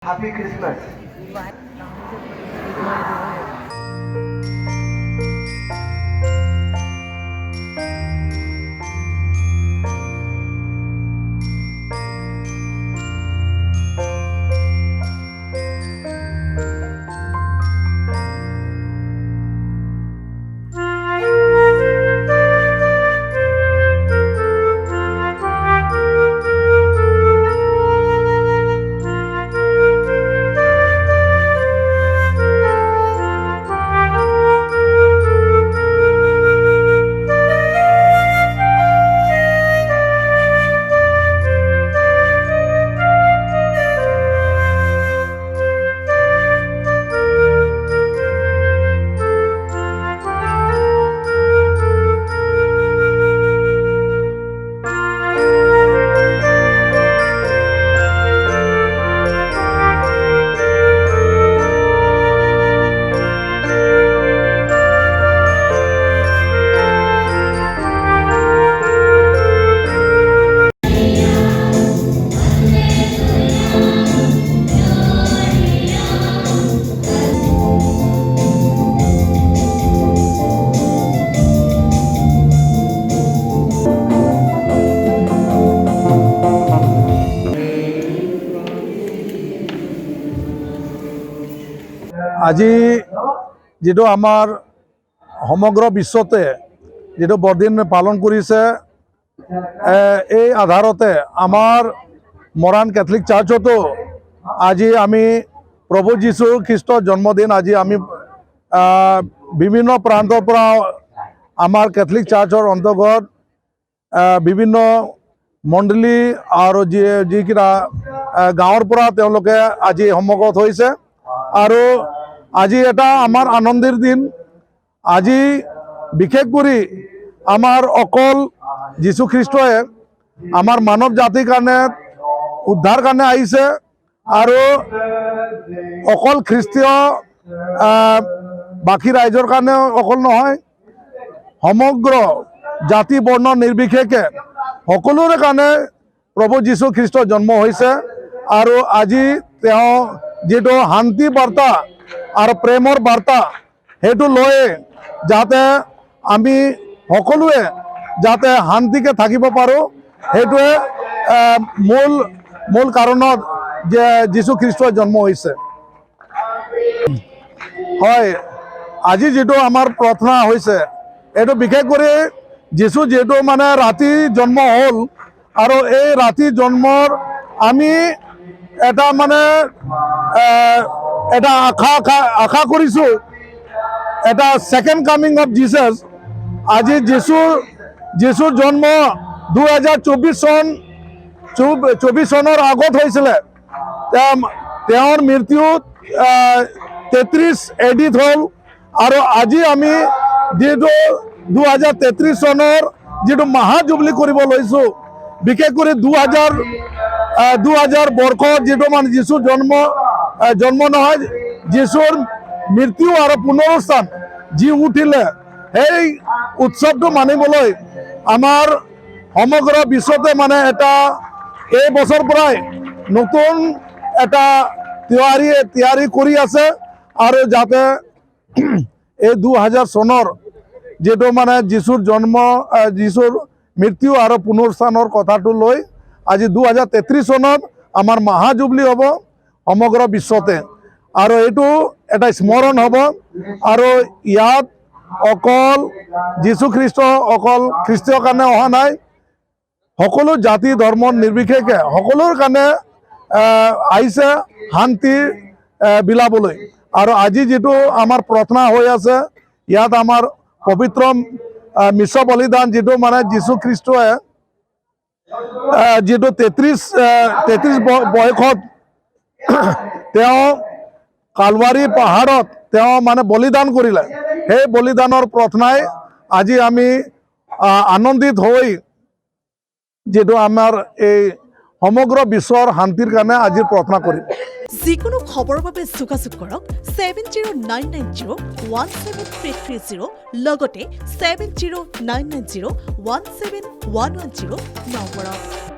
Happy Christmas. আজি যেটো আমাৰ সমগ্ৰ বিশ্বতে যেটো বৰদিন পালন কৰিছে এই আধাৰতে আমাৰ মৰাণ কেথলিক চাৰ্চতো আজি আমি প্ৰভু যীশু খ্ৰীষ্টৰ জন্মদিন আজি আমি বিভিন্ন প্ৰান্তৰ পৰা আমাৰ কেথলিক চাৰ্চৰ অন্তৰ্গত বিভিন্ন মণ্ডলী আৰু যিকেইটা গাঁৱৰ পৰা তেওঁলোকে আজি সমবেত হৈছে আৰু আজি এটা আমাৰ আনন্দেৰ দিন। আজি বিশেষ কৰে আমাৰ অকল যীশু খ্ৰীষ্টই আমাৰ মানব জাতিৰ কাৰণে উদ্ধাৰ কাৰণে আইছে আৰ অকল খ্ৰীষ্টীয় বাকি ৰাইজৰ কাৰণে অকল নহয় সমগ্ৰ জাতি বৰ্ণ নিৰ্বিশেষে সকলোৰে কাৰণে প্ৰভু যীশু খ্ৰীষ্টৰ জন্ম হৈছে আৰু আজি তেওঁ যেটো শান্তি বাৰ্তা আৰ প্ৰেমৰ বাৰ্তা সেইটো লয়ে যাতে আমি সকলোৱে যাতে শান্তিকে থাকিব পাৰোঁ সেইটোৱে মূল কাৰণত যে যীশু খ্ৰীষ্টৰ জন্ম হৈছে। হয়, আজি যেটো আমাৰ প্ৰাৰ্থনা হৈছে এইটো বিশেষ কৰি যীশু যেটো মানে ৰাতি জন্ম হ'ল আৰু এই ৰাতি জন্মৰ আমি এটা মানে এটা আশা কৰিছো এটা সেকেন্ড কামিং অফ জিসাস। আজি যিশুৰ জন্ম 2024 চনৰ আগত হৈছিল। তেওঁৰ মৃত্যু 33 AD হ'ল আৰু আজি আমি যেটো 2033 চনৰ যেটো মহাজুবলি কৰিব লৈছো বিশেষ কৰি 2000 বৰ্ষৰ যেটো মানে যিশুৰ জন্ম নহয় যিশুৰ মৃত্যু আৰু পুনৰুত্থান যি উঠিলে সেই উৎসৱটো মানিবলৈ আমাৰ সমগ্ৰ বিশ্বতে মানে এটা এই বছৰ পৰাই নতুন এটা তৈয়াৰী কৰি আছে আৰু যাতে এই 2000 চনৰ যেটো মানে যিশুৰ মৃত্যু আৰু পুনৰুত্থানৰ কথাটো লৈ আজি 2033 চনত আমাৰ মহাজুবলি হ'ব সমগ্ৰ বিশ্বতে আৰু এইটো এটা স্মৰণ হ'ব আৰু ইয়াত অকল যীশু খ্ৰীষ্ট অকল খ্ৰীষ্টীয় কাৰণে অহা নাই, সকলো জাতি ধৰ্ম নিৰ্বিশেষে সকলোৰ কাৰণে আহিছে শান্তি বিলাবলৈ। আৰু আজি যেটো আমাৰ প্ৰাৰ্থনা হৈ আছে ইয়াত আমাৰ পবিত্ৰ মিশ্ৰ বলিদান যেটো মানে যীশু খ্ৰীষ্টই যেটো 33 বয়সত তেওঁ কালৱাৰী পাহাৰত তেওঁ মানে বলিদান কৰিলে। সেই বলিদানৰ প্ৰাৰ্থনাই আজি আমি আনন্দিত হৈ যেটো আমাৰ এই সমগ্ৰ বিশ্বৰ শান্তিৰ কাৰণে আজি প্ৰাৰ্থনা কৰিম। যিকোনো খবৰৰ বাবে যোগাযোগ কৰক 7099017330 লগতে 7099017110 নম্বৰত।